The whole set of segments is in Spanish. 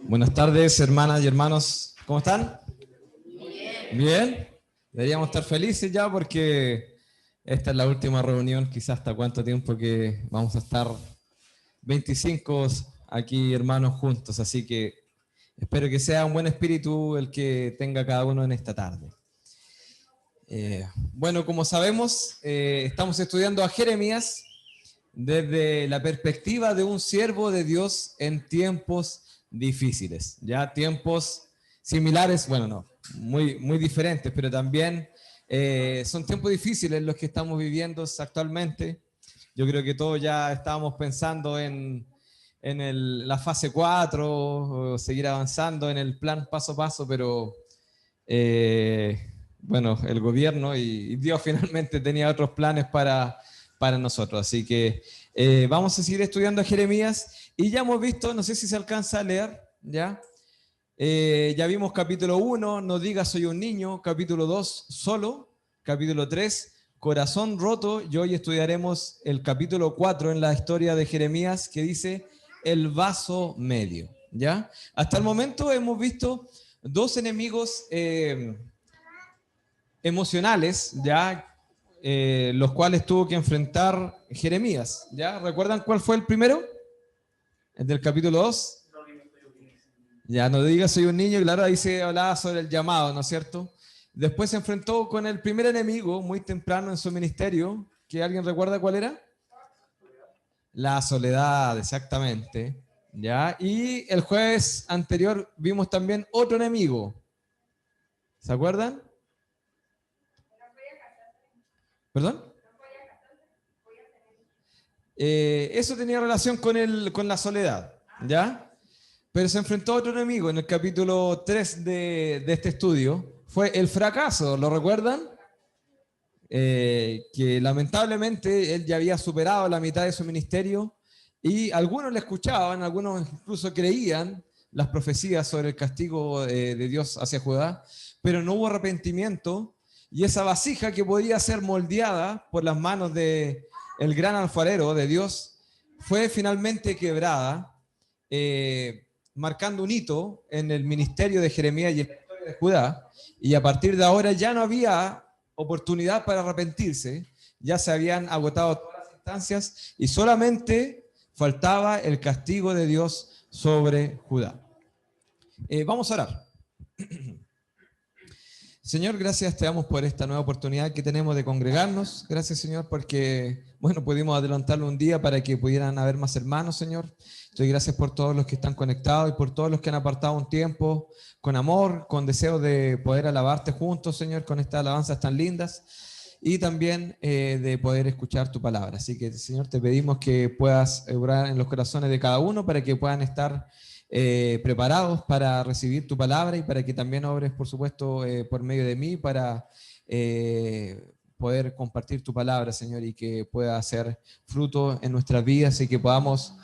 Buenas tardes, hermanas y hermanos. ¿Cómo están? Bien. Bien. Deberíamos estar felices ya porque esta es la última reunión, quizás hasta cuánto tiempo que vamos a estar 25 aquí, hermanos, juntos. Así que espero que sea un buen espíritu el que tenga cada uno en esta tarde. Bueno, como sabemos, estamos estudiando a Jeremías desde la perspectiva de un siervo de Dios en tiempos difíciles, ya tiempos similares, bueno, no, muy diferentes, pero también son tiempos difíciles los que estamos viviendo actualmente. Yo creo que todos ya estábamos pensando en la fase 4, o seguir avanzando en el plan paso a paso, pero bueno, el gobierno y Dios finalmente tenía otros planes para nosotros. Así que vamos a seguir estudiando a Jeremías y ya hemos visto, no sé si se alcanza a leer, ¿ya? Ya vimos capítulo 1, no digas soy un niño, capítulo 2, solo, capítulo 3, corazón roto, y hoy estudiaremos el capítulo 4 en la historia de Jeremías que dice el vaso medio, ¿ya? Hasta el momento hemos visto dos enemigos emocionales, ¿ya? Los cuales tuvo que enfrentar Jeremías, ¿ya? ¿Recuerdan cuál fue el primero? El del capítulo 2. Ya, no digas soy un niño, claro, ahí se hablaba sobre el llamado, ¿no es cierto? Después se enfrentó con el primer enemigo muy temprano en su ministerio, que alguien recuerda cuál era? La soledad, exactamente, ¿ya? Y el jueves anterior vimos también otro enemigo, ¿se acuerdan? ¿Perdón? Eso tenía relación con la soledad, ¿ya? Pero se enfrentó a otro enemigo en el capítulo 3 de este estudio. Fue el fracaso, ¿lo recuerdan? Que lamentablemente él ya había superado la mitad de su ministerio y algunos le escuchaban, algunos incluso creían las profecías sobre el castigo de Dios hacia Judá, pero no hubo arrepentimiento y esa vasija que podía ser moldeada por las manos de el gran alfarero de Dios fue finalmente quebrada, marcando un hito en el ministerio de Jeremías y en la historia de Judá, y a partir de ahora ya no había oportunidad para arrepentirse, ya se habían agotado todas las instancias y solamente faltaba el castigo de Dios sobre Judá. Vamos a orar. Señor, gracias te damos por esta nueva oportunidad que tenemos de congregarnos. Gracias, Señor, porque, bueno, pudimos adelantarlo un día para que pudieran haber más hermanos, Señor. Doy gracias por todos los que están conectados y por todos los que han apartado un tiempo con amor, con deseo de poder alabarte juntos, Señor, con estas alabanzas tan lindas y también de poder escuchar tu palabra. Así que, Señor, te pedimos que puedas obrar en los corazones de cada uno para que puedan estar preparados para recibir tu palabra y para que también obres, por supuesto, por medio de mí para poder compartir tu palabra, Señor, y que pueda hacer fruto en nuestras vidas y que podamos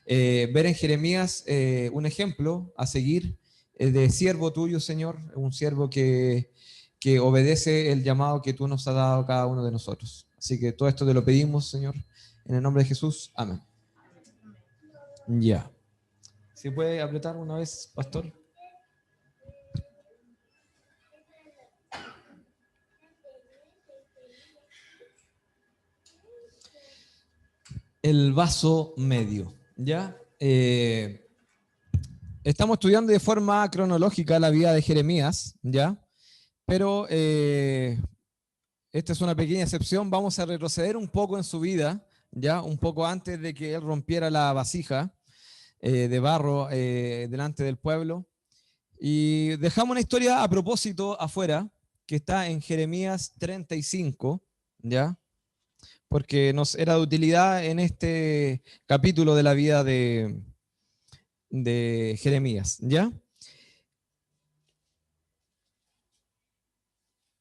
ver en Jeremías un ejemplo a seguir de siervo tuyo, Señor, un siervo que obedece el llamado que tú nos has dado a cada uno de nosotros. Así que todo esto te lo pedimos, Señor, en el nombre de Jesús. Amén. Ya. ¿Se puede apretar una vez, pastor? El vaso medio, ¿ya? Estamos estudiando de forma cronológica la vida de Jeremías, ¿ya? Pero esta es una pequeña excepción. Vamos a retroceder un poco en su vida, ¿ya? Un poco antes de que él rompiera la vasija de barro delante del pueblo. Y dejamos una historia a propósito afuera, que está en Jeremías 35, ¿ya? Porque nos era de utilidad en este capítulo de la vida de Jeremías, ¿ya?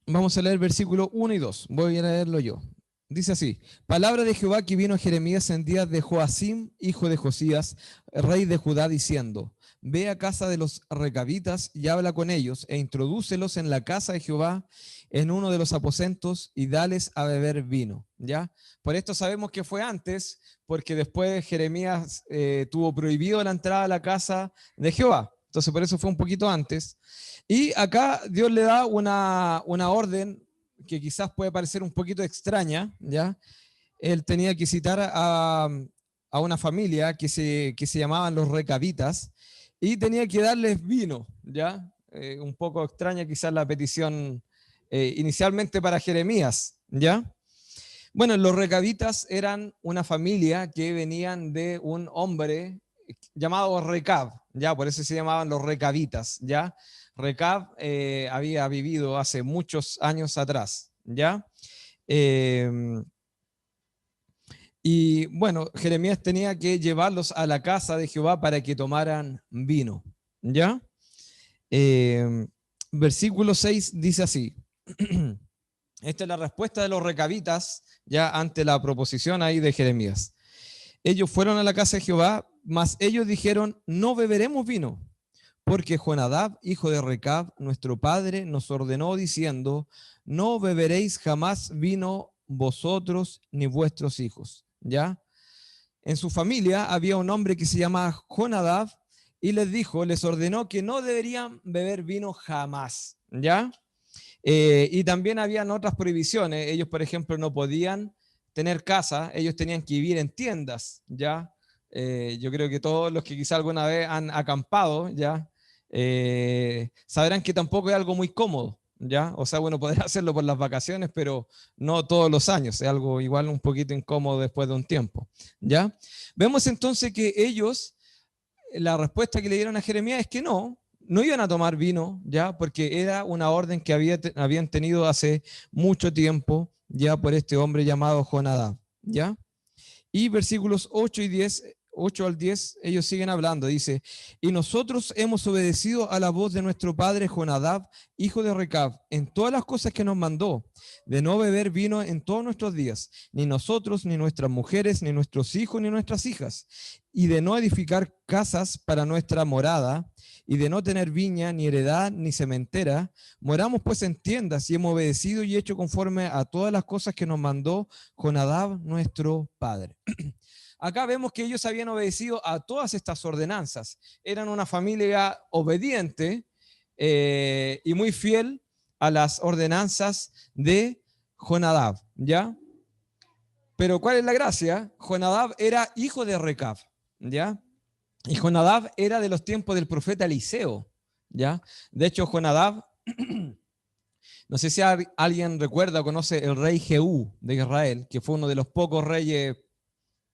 Vamos a leer versículo 1 y 2. Voy a leerlo yo. Dice así: palabra de Jehová que vino a Jeremías en días de Joacim, hijo de Josías, rey de Judá, diciendo: ve a casa de los recabitas y habla con ellos, e introdúcelos en la casa de Jehová, en uno de los aposentos, y dales a beber vino. ¿Ya? Por esto sabemos que fue antes, porque después Jeremías tuvo prohibido la entrada a la casa de Jehová. Entonces por eso fue un poquito antes. Y acá Dios le da una orden que quizás puede parecer un poquito extraña, ¿ya? Él tenía que citar a una familia que se llamaban los recabitas y tenía que darles vino, ¿ya? Un poco extraña quizás la petición inicialmente para Jeremías, ¿ya? Bueno, los recabitas eran una familia que venían de un hombre llamado Recab, ¿ya? Por eso se llamaban los recabitas, ¿ya? Recab había vivido hace muchos años atrás, ¿ya? Eh, y bueno, Jeremías tenía que llevarlos a la casa de Jehová para que tomaran vino, ¿ya? Eh, Versículo 6 dice así. Esta es la respuesta de los recabitas ya ante la proposición ahí de Jeremías. Ellos fueron a la casa de Jehová, mas ellos dijeron, no beberemos vino, porque Jonadab, hijo de Recab, nuestro padre, nos ordenó diciendo, no beberéis jamás vino vosotros ni vuestros hijos. ¿Ya? En su familia había un hombre que se llamaba Jonadab y les dijo, les ordenó que no deberían beber vino jamás. ¿Ya? Y también habían otras prohibiciones. Ellos, por ejemplo, no podían tener casa, ellos tenían que vivir en tiendas, ¿ya? Yo creo que todos los que quizá alguna vez han acampado, ¿ya? Sabrán que tampoco es algo muy cómodo, ¿ya? O sea, bueno, poder hacerlo por las vacaciones, pero no todos los años, es algo igual un poquito incómodo después de un tiempo, ¿ya? Vemos entonces que ellos, la respuesta que le dieron a Jeremías es que no iban a tomar vino, ¿ya? Porque era una orden que habían tenido hace mucho tiempo, ya por este hombre llamado Jonadab, ¿ya? Y versículos 8 y 10, 8 al 10, ellos siguen hablando, dice, y nosotros hemos obedecido a la voz de nuestro padre Jonadab, hijo de Recab, en todas las cosas que nos mandó, de no beber vino en todos nuestros días, ni nosotros, ni nuestras mujeres, ni nuestros hijos, ni nuestras hijas, y de no edificar casas para nuestra morada, y de no tener viña, ni heredad, ni cementera. Moramos pues en tiendas y hemos obedecido y hecho conforme a todas las cosas que nos mandó Jonadab, nuestro padre. Acá vemos que ellos habían obedecido a todas estas ordenanzas. Eran una familia obediente y muy fiel a las ordenanzas de Jonadab, ¿ya? Pero ¿cuál es la gracia? Jonadab era hijo de Recab, ¿ya? Y Jonadab era de los tiempos del profeta Eliseo, ¿ya? De hecho, Jonadab, no sé si alguien recuerda o conoce el rey Jehú de Israel, que fue uno de los pocos reyes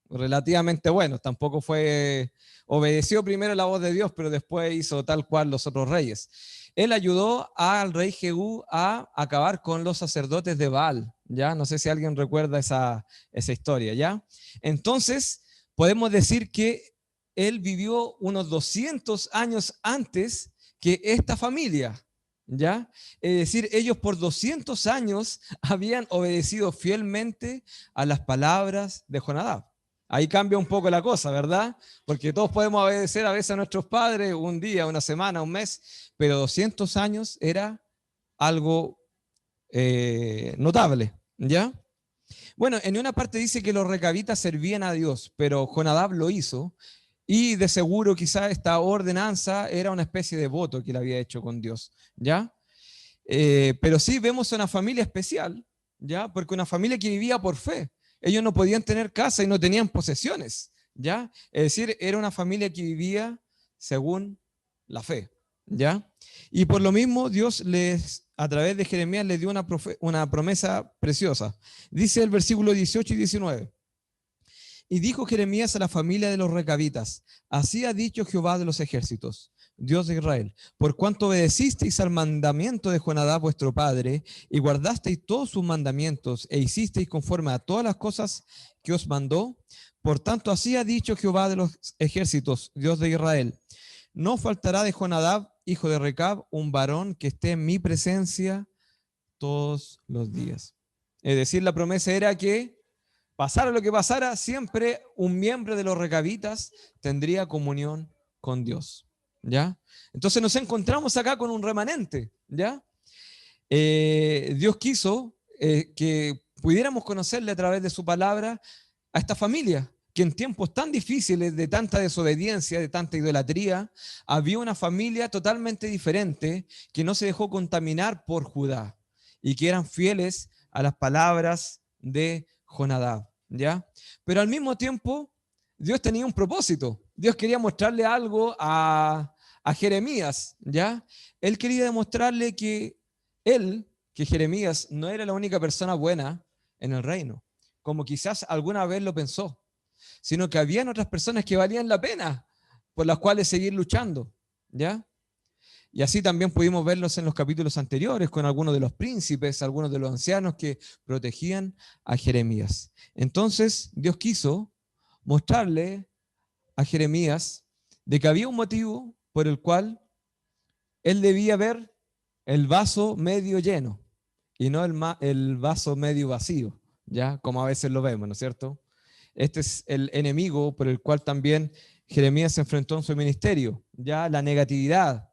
relativamente buenos. Tampoco obedeció primero la voz de Dios, pero después hizo tal cual los otros reyes. Él ayudó al rey Jehú a acabar con los sacerdotes de Baal, ¿ya? No sé si alguien recuerda esa historia, ¿ya? Entonces, podemos decir que él vivió unos 200 años antes que esta familia, ¿ya? Es decir, ellos por 200 años habían obedecido fielmente a las palabras de Jonadab. Ahí cambia un poco la cosa, ¿verdad? Porque todos podemos obedecer a veces a nuestros padres un día, una semana, un mes, pero 200 años era algo notable, ¿ya? Bueno, en una parte dice que los recabitas servían a Dios, pero Jonadab lo hizo y de seguro quizá esta ordenanza era una especie de voto que él había hecho con Dios, ¿ya? Pero sí vemos una familia especial, ¿ya? Porque una familia que vivía por fe. Ellos no podían tener casa y no tenían posesiones, ¿ya? Es decir, era una familia que vivía según la fe, ¿ya? Y por lo mismo Dios a través de Jeremías les dio una promesa preciosa. Dice el versículo 18 y 19. Y dijo Jeremías a la familia de los recabitas, así ha dicho Jehová de los ejércitos, Dios de Israel, por cuanto obedecisteis al mandamiento de Jonadab vuestro padre, y guardasteis todos sus mandamientos, e hicisteis conforme a todas las cosas que os mandó, por tanto así ha dicho Jehová de los ejércitos, Dios de Israel, no faltará de Jonadab, hijo de Recab, un varón que esté en mi presencia todos los días. Es decir, la promesa era que pasara lo que pasara, siempre un miembro de los recabitas tendría comunión con Dios, ¿ya? Entonces nos encontramos acá con un remanente, ¿ya? Dios quiso que pudiéramos conocerle a través de su palabra a esta familia, que en tiempos tan difíciles, de tanta desobediencia, de tanta idolatría, había una familia totalmente diferente que no se dejó contaminar por Judá y que eran fieles a las palabras de Jonadab, ¿ya? Pero al mismo tiempo, Dios tenía un propósito. Dios quería mostrarle algo a Jeremías, ¿ya? Él quería demostrarle que Jeremías no era la única persona buena en el reino, como quizás alguna vez lo pensó, sino que habían otras personas que valían la pena, por las cuales seguir luchando, ¿ya? Y así también pudimos verlos en los capítulos anteriores con algunos de los príncipes, algunos de los ancianos que protegían a Jeremías. Entonces Dios quiso mostrarle a Jeremías de que había un motivo por el cual él debía ver el vaso medio lleno y no el vaso medio vacío, ¿ya? Como a veces lo vemos, ¿no es cierto? Este es el enemigo por el cual también Jeremías se enfrentó en su ministerio, ya la negatividad,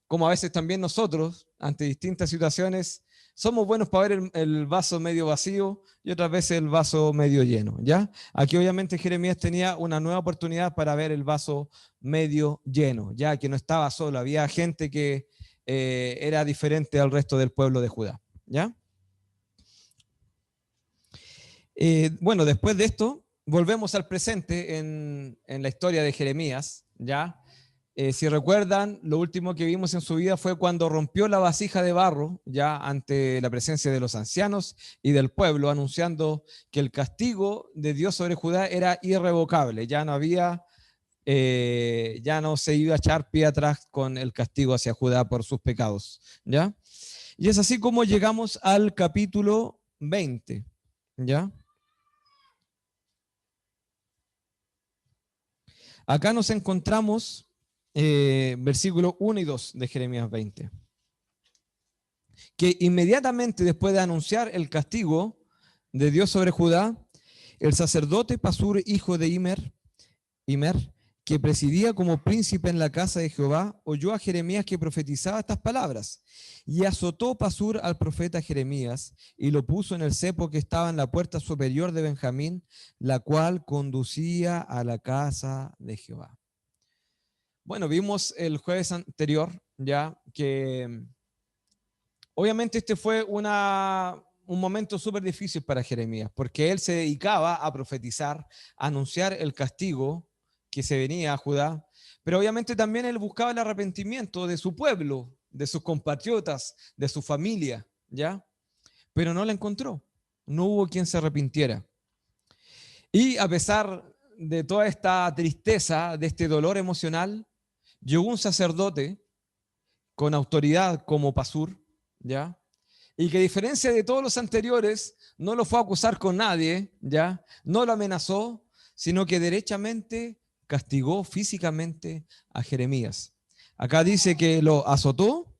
como a veces también nosotros, ante distintas situaciones, somos buenos para ver el vaso medio vacío y otras veces el vaso medio lleno, ¿ya? Aquí obviamente Jeremías tenía una nueva oportunidad para ver el vaso medio lleno, ya que no estaba solo, había gente que era diferente al resto del pueblo de Judá, ¿ya? Bueno, después de esto, volvemos al presente en la historia de Jeremías, ¿ya? Si recuerdan, lo último que vimos en su vida fue cuando rompió la vasija de barro, ya ante la presencia de los ancianos y del pueblo, anunciando que el castigo de Dios sobre Judá era irrevocable, ya no se iba a echar pie atrás con el castigo hacia Judá por sus pecados, ¿ya? Y es así como llegamos al capítulo 20, ¿ya? Acá nos encontramos versículos 1 y 2 de Jeremías 20, que inmediatamente después de anunciar el castigo de Dios sobre Judá, el sacerdote Pasur, hijo de Imer, que presidía como príncipe en la casa de Jehová, oyó a Jeremías que profetizaba estas palabras, y azotó Pasur al profeta Jeremías, y lo puso en el cepo que estaba en la puerta superior de Benjamín, la cual conducía a la casa de Jehová. Bueno, vimos el jueves anterior ya que obviamente este fue un momento súper difícil para Jeremías, porque él se dedicaba a profetizar, a anunciar el castigo que se venía a Judá, pero obviamente también él buscaba el arrepentimiento de su pueblo, de sus compatriotas, de su familia, ¿ya? Pero no la encontró, no hubo quien se arrepintiera. Y a pesar de toda esta tristeza, de este dolor emocional, llegó un sacerdote con autoridad como Pasur, ¿ya? Y que a diferencia de todos los anteriores, no lo fue a acusar con nadie, ¿ya? No lo amenazó, sino que derechamente castigó físicamente a Jeremías. Acá dice que lo azotó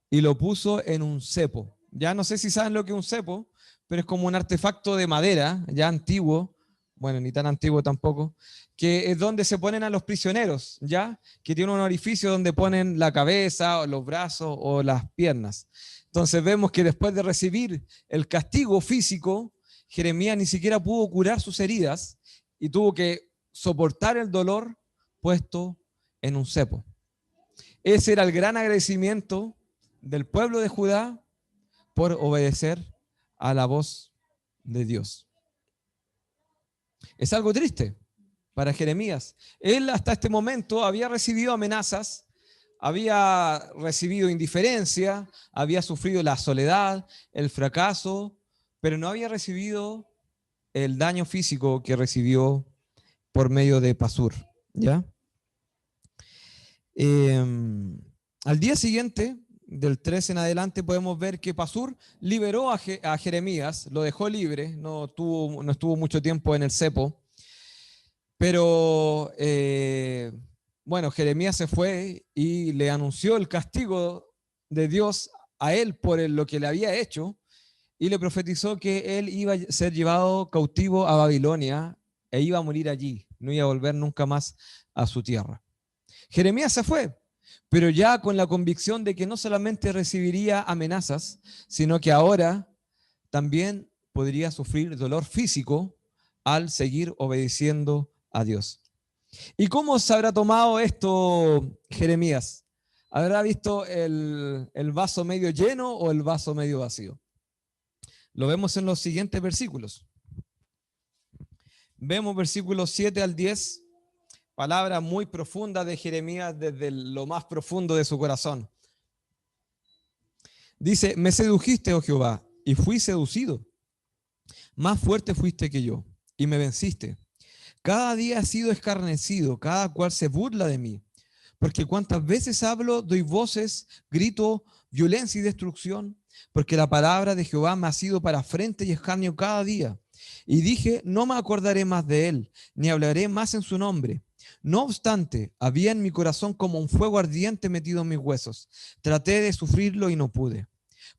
y lo puso en un cepo. Ya no sé si saben lo que es un cepo, pero es como un artefacto de madera, ya antiguo, bueno, ni tan antiguo tampoco, que es donde se ponen a los prisioneros, ¿ya? Que tiene un orificio donde ponen la cabeza, o los brazos o las piernas. Entonces vemos que después de recibir el castigo físico, Jeremías ni siquiera pudo curar sus heridas y tuvo que soportar el dolor puesto en un cepo. Ese era el gran agradecimiento del pueblo de Judá por obedecer a la voz de Dios. Es algo triste para Jeremías. Él hasta este momento había recibido amenazas, había recibido indiferencia, había sufrido la soledad, el fracaso, pero no había recibido el daño físico que recibió por medio de Pasur, ¿ya? Al día siguiente, del 13 en adelante, podemos ver que Pasur liberó a Jeremías, lo dejó libre, no estuvo mucho tiempo en el cepo, pero bueno, Jeremías se fue y le anunció el castigo de Dios a él por lo que le había hecho y le profetizó que él iba a ser llevado cautivo a Babilonia e iba a morir allí, no iba a volver nunca más a su tierra. Jeremías se fue, pero ya con la convicción de que no solamente recibiría amenazas, sino que ahora también podría sufrir dolor físico al seguir obedeciendo a Dios. ¿Y cómo se habrá tomado esto Jeremías? ¿Habrá visto el vaso medio lleno o el vaso medio vacío? Lo vemos en los siguientes versículos. Vemos versículos 7 al 10, palabra muy profunda de Jeremías desde lo más profundo de su corazón. Dice, me sedujiste, oh Jehová, y fui seducido. Más fuerte fuiste que yo, y me venciste. Cada día he sido escarnecido, cada cual se burla de mí. Porque cuantas veces hablo, doy voces, grito, violencia y destrucción. Porque la palabra de Jehová me ha sido para frente y escarnio cada día. Y dije, no me acordaré más de él, ni hablaré más en su nombre. No obstante, había en mi corazón como un fuego ardiente metido en mis huesos. Traté de sufrirlo y no pude.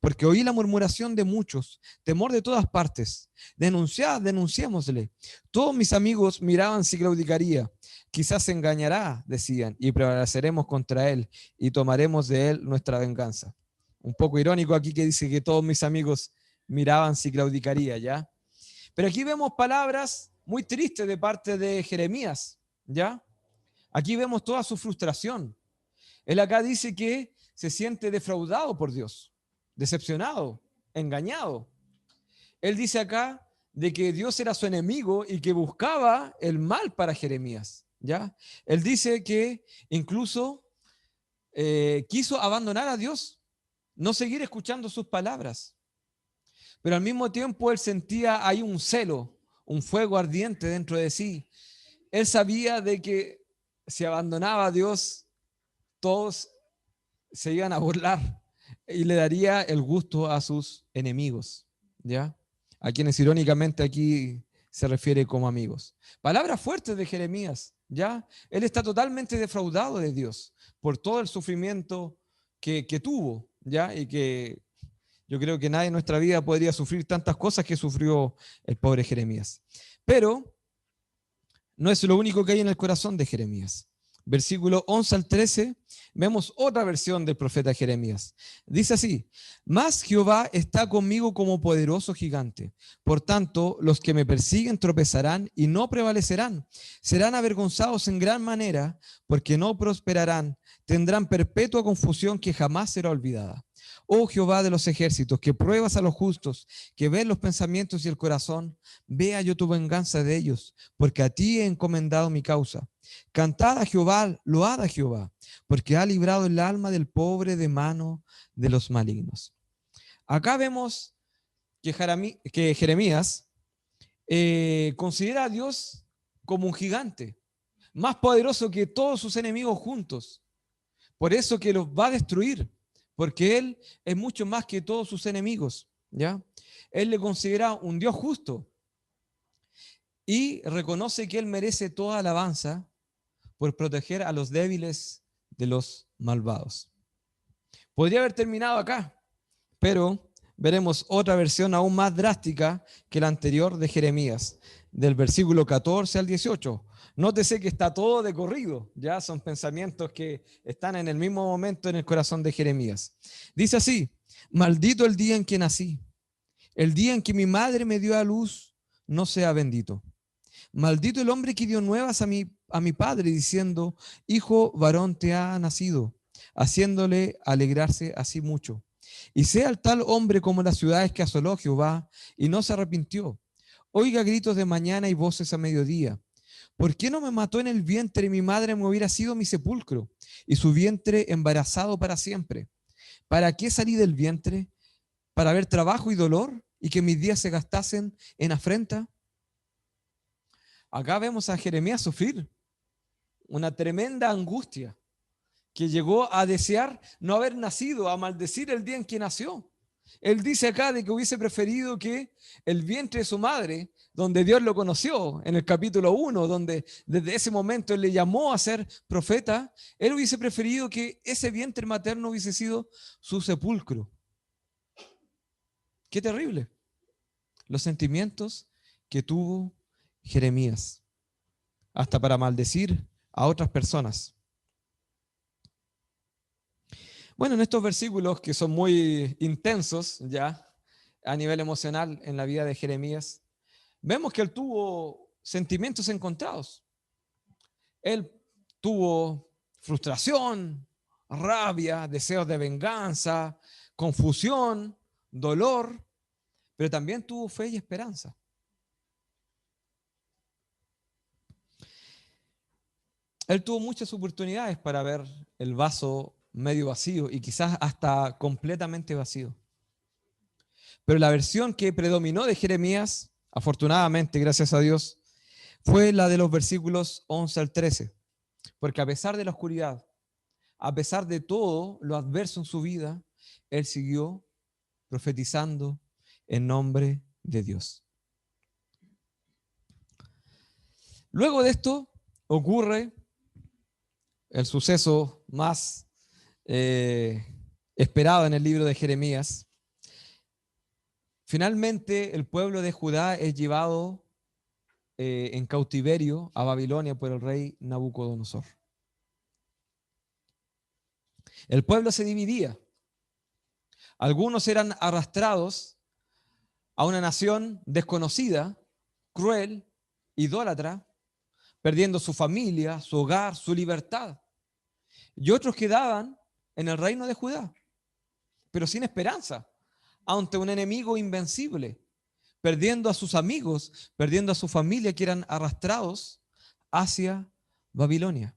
Porque oí la murmuración de muchos, temor de todas partes. Denunciad, denunciémosle. Todos mis amigos miraban si claudicaría. Quizás se engañará, decían, y prevaleceremos contra él y tomaremos de él nuestra venganza. Un poco irónico aquí que dice que todos mis amigos miraban si claudicaría, ¿ya? Pero aquí vemos palabras muy tristes de parte de Jeremías, ¿ya? Aquí vemos toda su frustración. Él acá dice que se siente defraudado por Dios, decepcionado, engañado. Él dice acá de que Dios era su enemigo y que buscaba el mal para Jeremías, ¿ya? Él dice que incluso quiso abandonar a Dios, no seguir escuchando sus palabras. Pero al mismo tiempo él sentía ahí un celo, un fuego ardiente dentro de sí. Él sabía de que si abandonaba a Dios, todos se iban a burlar y le daría el gusto a sus enemigos, ¿ya? A quienes irónicamente aquí se refiere como amigos. Palabras fuertes de Jeremías, ¿ya? Él está totalmente defraudado de Dios por todo el sufrimiento que tuvo, ¿ya? Y que yo creo que nadie en nuestra vida podría sufrir tantas cosas que sufrió el pobre Jeremías. Pero no es lo único que hay en el corazón de Jeremías. Versículo 11 al 13, vemos otra versión del profeta Jeremías. Dice así, mas Jehová está conmigo como poderoso gigante. Por tanto, los que me persiguen tropezarán y no prevalecerán. Serán avergonzados en gran manera, porque no prosperarán. Tendrán perpetua confusión que jamás será olvidada. Oh Jehová de los ejércitos, que pruebas a los justos, que ves los pensamientos y el corazón, vea yo tu venganza de ellos, porque a ti he encomendado mi causa. Cantad a Jehová, load a Jehová, porque ha librado el alma del pobre de mano de los malignos. Acá vemos que Jeremías considera a Dios como un gigante, más poderoso que todos sus enemigos juntos. Por eso que los va a destruir, porque Él es mucho más que todos sus enemigos, ¿ya? Él le considera un Dios justo y reconoce que Él merece toda alabanza por proteger a los débiles de los malvados. Podría haber terminado acá, pero veremos otra versión aún más drástica que la anterior de Jeremías, del versículo 14 al 18. Nótese que está todo de corrido, ya son pensamientos que están en el mismo momento en el corazón de Jeremías. Dice así, maldito el día en que nací, el día en que mi madre me dio a luz, no sea bendito. Maldito el hombre que dio nuevas a mi padre diciendo, hijo varón te ha nacido, haciéndole alegrarse así mucho. Y sea el tal hombre como las ciudades que asoló Jehová y no se arrepintió. Oiga gritos de mañana y voces a mediodía. ¿Por qué no me mató en el vientre y mi madre me hubiera sido mi sepulcro y su vientre embarazado para siempre? ¿Para qué salí del vientre? ¿Para ver trabajo y dolor y que mis días se gastasen en afrenta? Acá vemos a Jeremías sufrir una tremenda angustia que llegó a desear no haber nacido, a maldecir el día en que nació. Él dice acá de que hubiese preferido que el vientre de su madre, donde Dios lo conoció en el capítulo 1, donde desde ese momento él le llamó a ser profeta, él hubiese preferido que ese vientre materno hubiese sido su sepulcro. Qué terrible. Los sentimientos que tuvo Jeremías, hasta para maldecir a otras personas. Bueno, en estos versículos que son muy intensos ya a nivel emocional en la vida de Jeremías, vemos que él tuvo sentimientos encontrados. Él tuvo frustración, rabia, deseos de venganza, confusión, dolor, pero también tuvo fe y esperanza. Él tuvo muchas oportunidades para ver el vaso medio vacío y quizás hasta completamente vacío. Pero la versión que predominó de Jeremías, afortunadamente, gracias a Dios, fue la de los versículos 11 al 13. Porque a pesar de la oscuridad, a pesar de todo lo adverso en su vida, él siguió profetizando en nombre de Dios. Luego de esto ocurre el suceso más esperado en el libro de Jeremías. Finalmente el pueblo de Judá es llevado en cautiverio a Babilonia por el rey Nabucodonosor. El pueblo se dividía. Algunos eran arrastrados a una nación desconocida, cruel, idólatra, perdiendo su familia, su hogar, su libertad. Y otros quedaban en el reino de Judá, pero sin esperanza, ante un enemigo invencible, perdiendo a sus amigos, perdiendo a su familia, que eran arrastrados hacia Babilonia.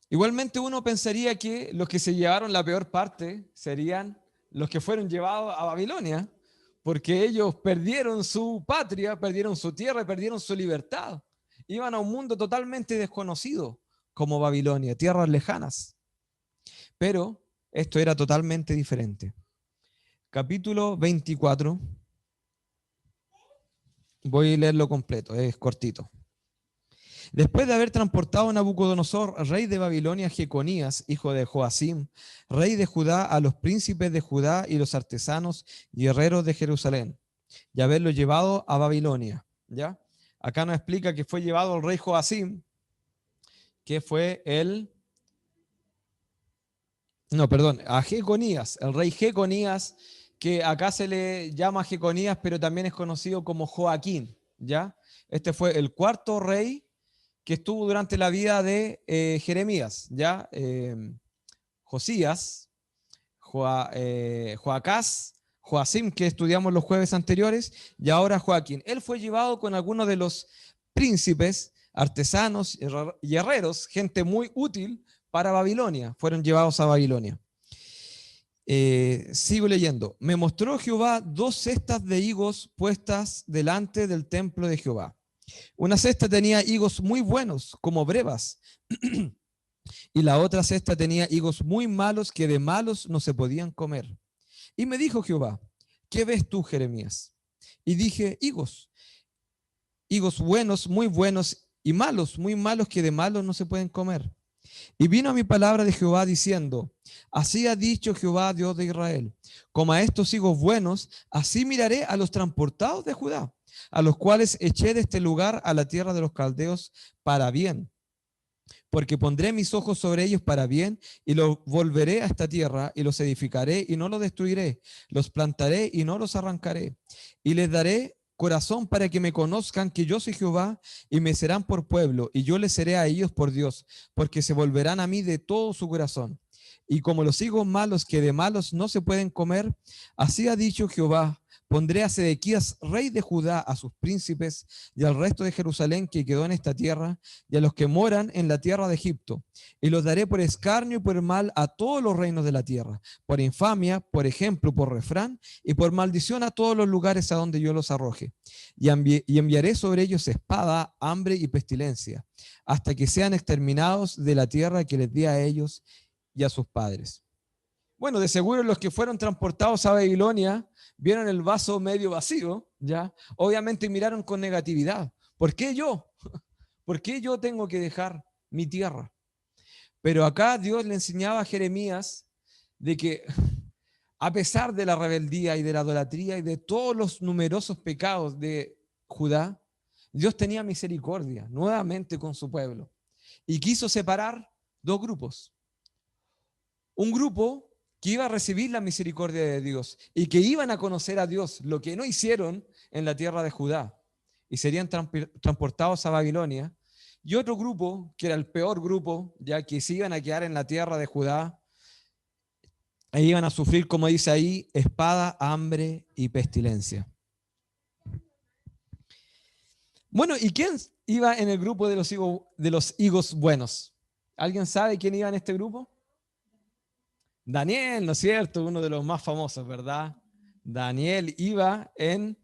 Igualmente uno pensaría que los que se llevaron la peor parte serían los que fueron llevados a Babilonia, porque ellos perdieron su patria, perdieron su tierra, perdieron su libertad. Iban a un mundo totalmente desconocido, como Babilonia, tierras lejanas. Pero esto era totalmente diferente. Capítulo 24. Voy a leerlo completo, es cortito. Después de haber transportado a Nabucodonosor, rey de Babilonia, a Jeconías, hijo de Joacim, rey de Judá, a los príncipes de Judá y los artesanos y herreros de Jerusalén, y haberlo llevado a Babilonia. ¿Ya? Acá nos explica que fue llevado el rey Joacim, que fue a Jeconías, el rey Jeconías, que acá se le llama Jeconías, pero también es conocido como Joaquín. ¿Ya? Este fue el cuarto rey que estuvo durante la vida de Jeremías, ¿ya? Josías, Joacás, Joacim, que estudiamos los jueves anteriores, y ahora Joaquín. Él fue llevado con algunos de los príncipes, artesanos y herreros, gente muy útil para Babilonia, fueron llevados a Babilonia. Sigo leyendo. Me mostró Jehová 2 cestas de higos puestas delante del templo de Jehová. Una cesta tenía higos muy buenos, como brevas, y la otra cesta tenía higos muy malos, que de malos no se podían comer. Y me dijo Jehová, ¿qué ves tú, Jeremías? Y dije, higos buenos, y malos, muy malos, que de malos no se pueden comer. Y vino a mi palabra de Jehová diciendo, así ha dicho Jehová, Dios de Israel, como a estos higos buenos, así miraré a los transportados de Judá, a los cuales eché de este lugar a la tierra de los caldeos para bien. Porque pondré mis ojos sobre ellos para bien, y los volveré a esta tierra, y los edificaré, y no los destruiré, los plantaré, y no los arrancaré, y les daré corazón para que me conozcan que yo soy Jehová, y me serán por pueblo, y yo les seré a ellos por Dios, porque se volverán a mí de todo su corazón. Y como los higos malos que de malos no se pueden comer, así ha dicho Jehová, pondré a Sedequías, rey de Judá, a sus príncipes y al resto de Jerusalén que quedó en esta tierra, y a los que moran en la tierra de Egipto, y los daré por escarnio y por mal a todos los reinos de la tierra, por infamia, por ejemplo, por refrán, y por maldición a todos los lugares a donde yo los arroje. Y enviaré sobre ellos espada, hambre y pestilencia, hasta que sean exterminados de la tierra que les di a ellos y a sus padres. Bueno, de seguro los que fueron transportados a Babilonia vieron el vaso medio vacío, ¿ya? Obviamente miraron con negatividad. ¿Por qué yo? ¿Por qué yo tengo que dejar mi tierra? Pero acá Dios le enseñaba a Jeremías de que a pesar de la rebeldía y de la idolatría y de todos los numerosos pecados de Judá, Dios tenía misericordia nuevamente con su pueblo y quiso separar dos grupos. Un grupo que iba a recibir la misericordia de Dios y que iban a conocer a Dios, lo que no hicieron en la tierra de Judá, y serían transportados a Babilonia. Y otro grupo, que era el peor grupo, ya que se iban a quedar en la tierra de Judá, e iban a sufrir, como dice ahí, espada, hambre y pestilencia. Bueno, ¿y quién iba en el grupo de los higos buenos? ¿Alguien sabe quién iba en este grupo? Daniel, ¿no es cierto? Uno de los más famosos, ¿verdad? Daniel iba en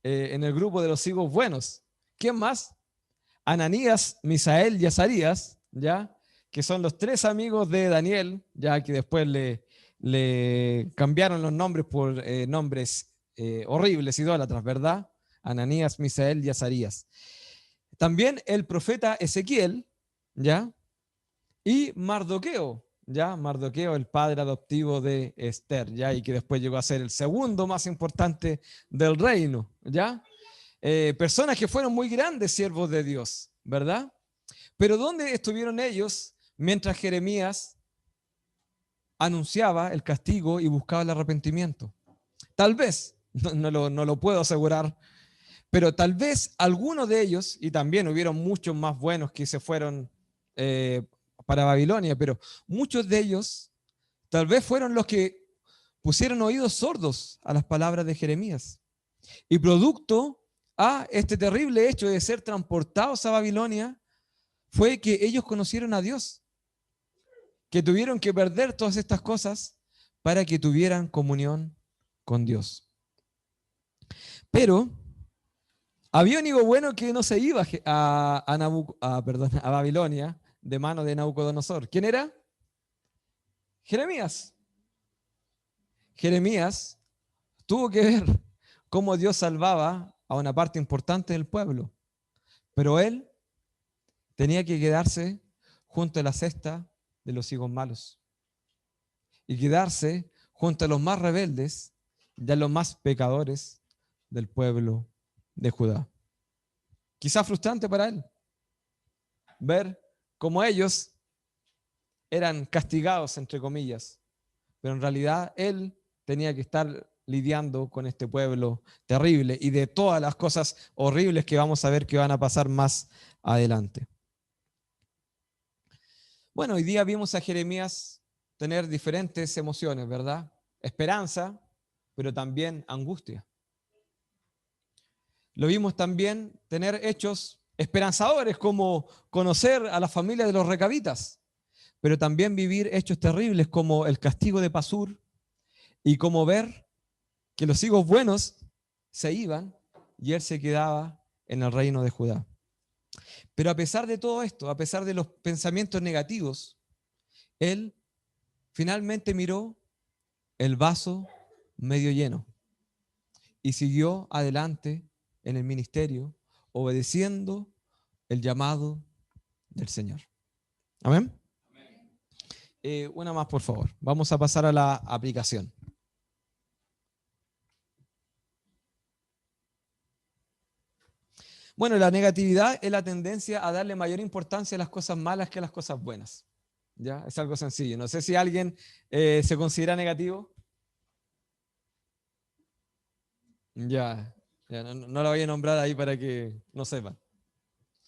el grupo de los higos buenos. ¿Quién más? Ananías, Misael y Azarías, ¿ya? Que son los tres amigos de Daniel, ya que después le cambiaron los nombres por nombres horribles, idólatras, ¿verdad? Ananías, Misael y Azarías. También el profeta Ezequiel, ¿ya? Y Mardoqueo, ¿ya? Mardoqueo, el padre adoptivo de Esther, ¿ya? Y que después llegó a ser el segundo más importante del reino, ¿ya? Personas que fueron muy grandes siervos de Dios, ¿verdad? Pero ¿dónde estuvieron ellos mientras Jeremías anunciaba el castigo y buscaba el arrepentimiento? Tal vez, no lo puedo asegurar, pero tal vez algunos de ellos, y también hubieron muchos más buenos que se fueron para Babilonia, pero muchos de ellos tal vez fueron los que pusieron oídos sordos a las palabras de Jeremías. Y producto a este terrible hecho de ser transportados a Babilonia, fue que ellos conocieron a Dios, que tuvieron que perder todas estas cosas para que tuvieran comunión con Dios. Pero había un hijo bueno que no se iba a Babilonia de mano de Nabucodonosor. ¿Quién era? Jeremías. Jeremías tuvo que ver cómo Dios salvaba a una parte importante del pueblo, pero él tenía que quedarse junto a la cesta de los higos malos y quedarse junto a los más rebeldes y a los más pecadores del pueblo de Judá. Quizá frustrante para él ver cómo ellos eran castigados, entre comillas, pero en realidad él tenía que estar lidiando con este pueblo terrible y de todas las cosas horribles que vamos a ver que van a pasar más adelante. Bueno, hoy día vimos a Jeremías tener diferentes emociones, ¿verdad? Esperanza, pero también angustia. Lo vimos también tener hechos esperanzadores como conocer a la familia de los recabitas, pero también vivir hechos terribles como el castigo de Pasur y como ver que los higos buenos se iban y él se quedaba en el reino de Judá. Pero a pesar de todo esto, a pesar de los pensamientos negativos, él finalmente miró el vaso medio lleno y siguió adelante en el ministerio, obedeciendo el llamado del Señor. ¿Amén? Una más, por favor. Vamos a pasar a la aplicación. Bueno, la negatividad es la tendencia a darle mayor importancia a las cosas malas que a las cosas buenas. ¿Ya? Es algo sencillo. No sé si alguien se considera negativo. Ya no la voy a nombrar ahí para que no sepan.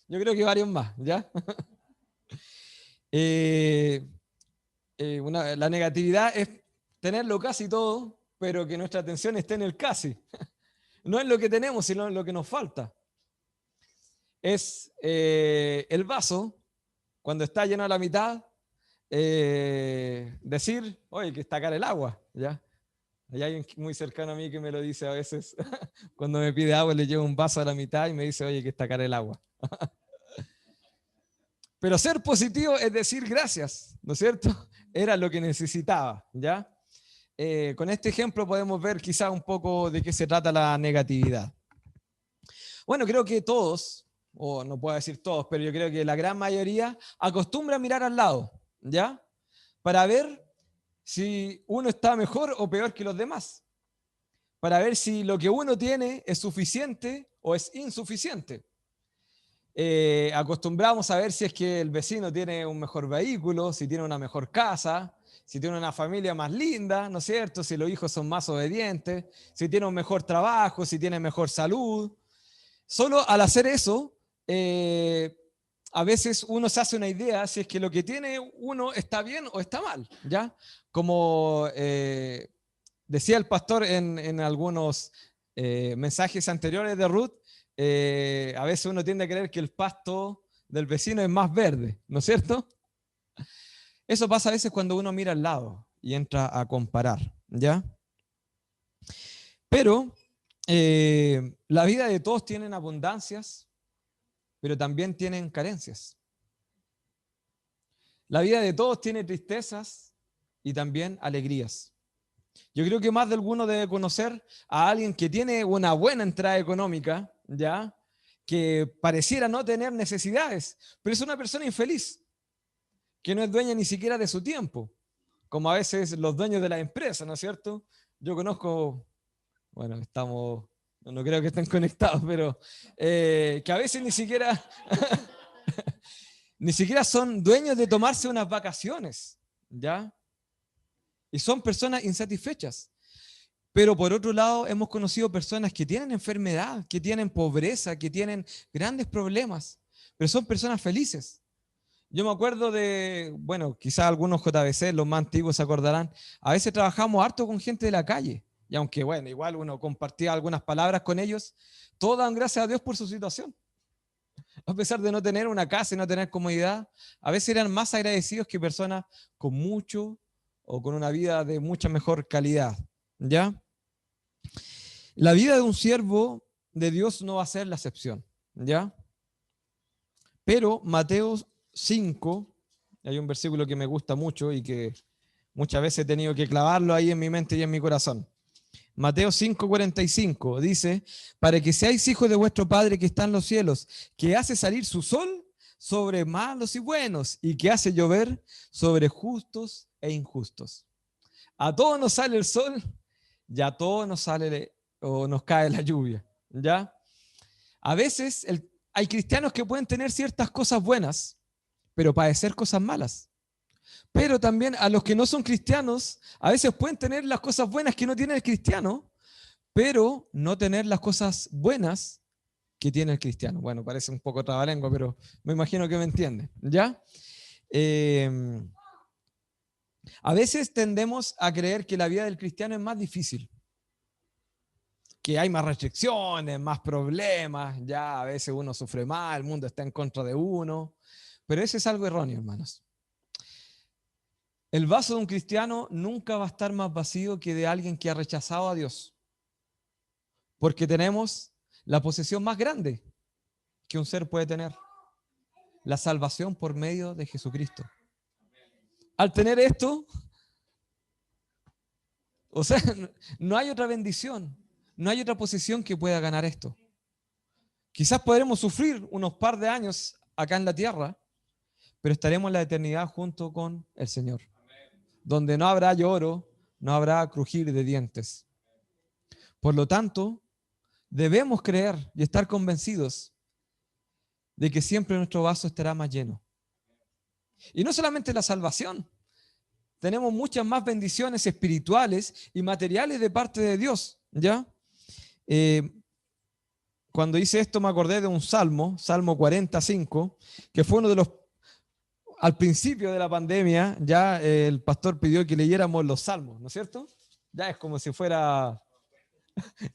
Yo creo que varios más, ¿ya? La negatividad es tenerlo casi todo, pero que nuestra atención esté en el casi. No en lo que tenemos, sino en lo que nos falta. Es el vaso, cuando está lleno a la mitad, decir, oye, que está cara el agua, ¿ya? Hay alguien muy cercano a mí que me lo dice a veces, cuando me pide agua le llevo un vaso a la mitad y me dice, oye, que está cara el agua. Pero ser positivo es decir gracias, ¿no es cierto? Era lo que necesitaba, ¿ya? Con este ejemplo podemos ver quizá un poco de qué se trata la negatividad. Bueno, creo que todos, o no puedo decir todos, pero yo creo que la gran mayoría acostumbra a mirar al lado, ¿ya? Para ver si uno está mejor o peor que los demás. Para ver si lo que uno tiene es suficiente o es insuficiente. Acostumbramos a ver si es que el vecino tiene un mejor vehículo, si tiene una mejor casa, si tiene una familia más linda, ¿no es cierto? Si los hijos son más obedientes, si tiene un mejor trabajo, si tiene mejor salud. Solo al hacer eso, a veces uno se hace una idea si es que lo que tiene uno está bien o está mal, ¿ya? Como decía el pastor en algunos mensajes anteriores de Ruth, a veces uno tiende a creer que el pasto del vecino es más verde, ¿no es cierto? Eso pasa a veces cuando uno mira al lado y entra a comparar, ¿ya? Pero la vida de todos tienen abundancias, pero también tienen carencias. La vida de todos tiene tristezas y también alegrías. Yo creo que más de alguno debe conocer a alguien que tiene una buena entrada económica, ¿ya? Que pareciera no tener necesidades, pero es una persona infeliz, que no es dueña ni siquiera de su tiempo, como a veces los dueños de la empresa, ¿no es cierto? Yo conozco, bueno, no creo que estén conectados, pero que a veces ni siquiera, ni siquiera son dueños de tomarse unas vacaciones, ¿ya? Y son personas insatisfechas. Pero por otro lado, hemos conocido personas que tienen enfermedad, que tienen pobreza, que tienen grandes problemas, pero son personas felices. Yo me acuerdo de, bueno, quizás algunos JBC, los más antiguos se acordarán, a veces trabajamos harto con gente de la calle, y aunque, bueno, igual uno compartía algunas palabras con ellos, todos dan gracias a Dios por su situación. A pesar de no tener una casa y no tener comodidad, a veces eran más agradecidos que personas con mucho o con una vida de mucha mejor calidad, ¿ya? La vida de un siervo de Dios no va a ser la excepción, ¿ya? Pero Mateo 5, hay un versículo que me gusta mucho y que muchas veces he tenido que clavarlo ahí en mi mente y en mi corazón. Mateo 5:45 dice, para que seáis hijos de vuestro Padre que está en los cielos, que hace salir su sol sobre malos y buenos y que hace llover sobre justos e injustos. A todos nos sale el sol y a todos nos sale o nos cae la lluvia, ¿ya? A veces hay cristianos que pueden tener ciertas cosas buenas, pero padecer cosas malas. Pero también a los que no son cristianos, a veces pueden tener las cosas buenas que no tiene el cristiano, pero no tener las cosas buenas que tiene el cristiano. Bueno, parece un poco trabalengua, pero me imagino que me entienden, ¿ya? A veces tendemos a creer que la vida del cristiano es más difícil, que hay más restricciones, más problemas, ya a veces uno sufre más, el mundo está en contra de uno, pero eso es algo erróneo, hermanos. El vaso de un cristiano nunca va a estar más vacío que de alguien que ha rechazado a Dios, porque tenemos la posesión más grande que un ser puede tener, la salvación por medio de Jesucristo. Al tener esto, o sea, no hay otra bendición, no hay otra posesión que pueda ganar esto. Quizás podremos sufrir unos par de años acá en la tierra, pero estaremos en la eternidad junto con el Señor, donde no habrá lloro, no habrá crujir de dientes. Por lo tanto, debemos creer y estar convencidos de que siempre nuestro vaso estará más lleno. Y no solamente la salvación, tenemos muchas más bendiciones espirituales y materiales de parte de Dios, ¿ya? Cuando hice esto me acordé de un salmo, Salmo 45, que fue uno de los, al principio de la pandemia, ya el pastor pidió que leyéramos los salmos, ¿no es cierto? Ya es como si fuera,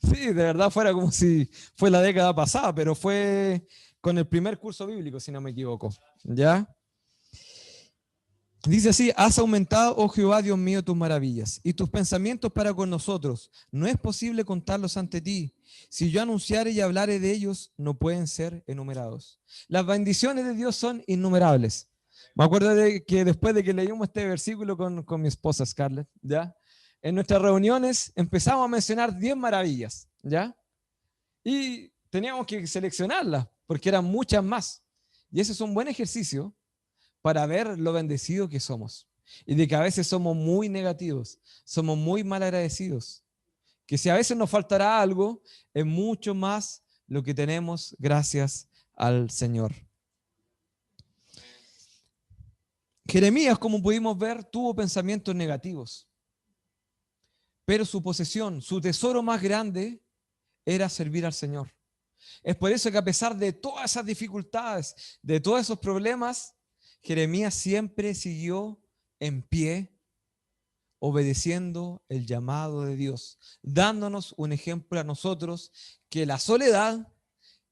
sí, de verdad fuera como si fue la década pasada, pero fue con el primer curso bíblico, si no me equivoco, ¿ya? Dice así, has aumentado, oh Jehová, Dios mío, tus maravillas y tus pensamientos para con nosotros. No es posible contarlos ante ti. Si yo anunciare y hablare de ellos, no pueden ser enumerados. Las bendiciones de Dios son innumerables. Me acuerdo de que después de que leímos este versículo con mi esposa Scarlett, ¿ya? En nuestras reuniones empezamos a mencionar 10 maravillas, ¿ya? Y teníamos que seleccionarlas porque eran muchas más. Y ese es un buen ejercicio para ver lo bendecidos que somos. Y de que a veces somos muy negativos, somos muy mal agradecidos. Que si a veces nos faltará algo, es mucho más lo que tenemos gracias al Señor. Jeremías, como pudimos ver, tuvo pensamientos negativos, pero su posesión, su tesoro más grande era servir al Señor. Es por eso que a pesar de todas esas dificultades, de todos esos problemas, Jeremías siempre siguió en pie, obedeciendo el llamado de Dios, dándonos un ejemplo a nosotros que la soledad,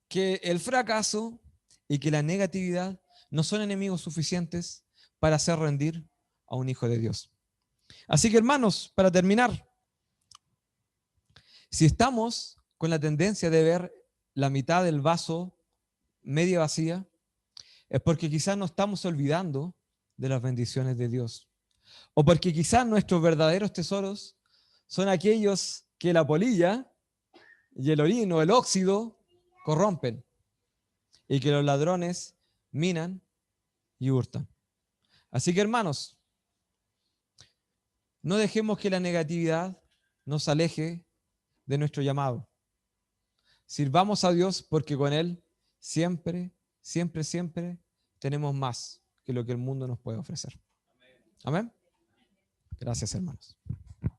que el fracaso y que la negatividad no son enemigos suficientes para hacer rendir a un hijo de Dios. Así que, hermanos, para terminar, si estamos con la tendencia de ver la mitad del vaso media vacía, es porque quizás nos estamos olvidando de las bendiciones de Dios. O porque quizás nuestros verdaderos tesoros son aquellos que la polilla y el orino, el óxido, corrompen y que los ladrones minan y hurtan. Así que, hermanos, no dejemos que la negatividad nos aleje de nuestro llamado. Sirvamos a Dios porque con Él siempre, siempre, siempre tenemos más que lo que el mundo nos puede ofrecer. Amén. Gracias, hermanos.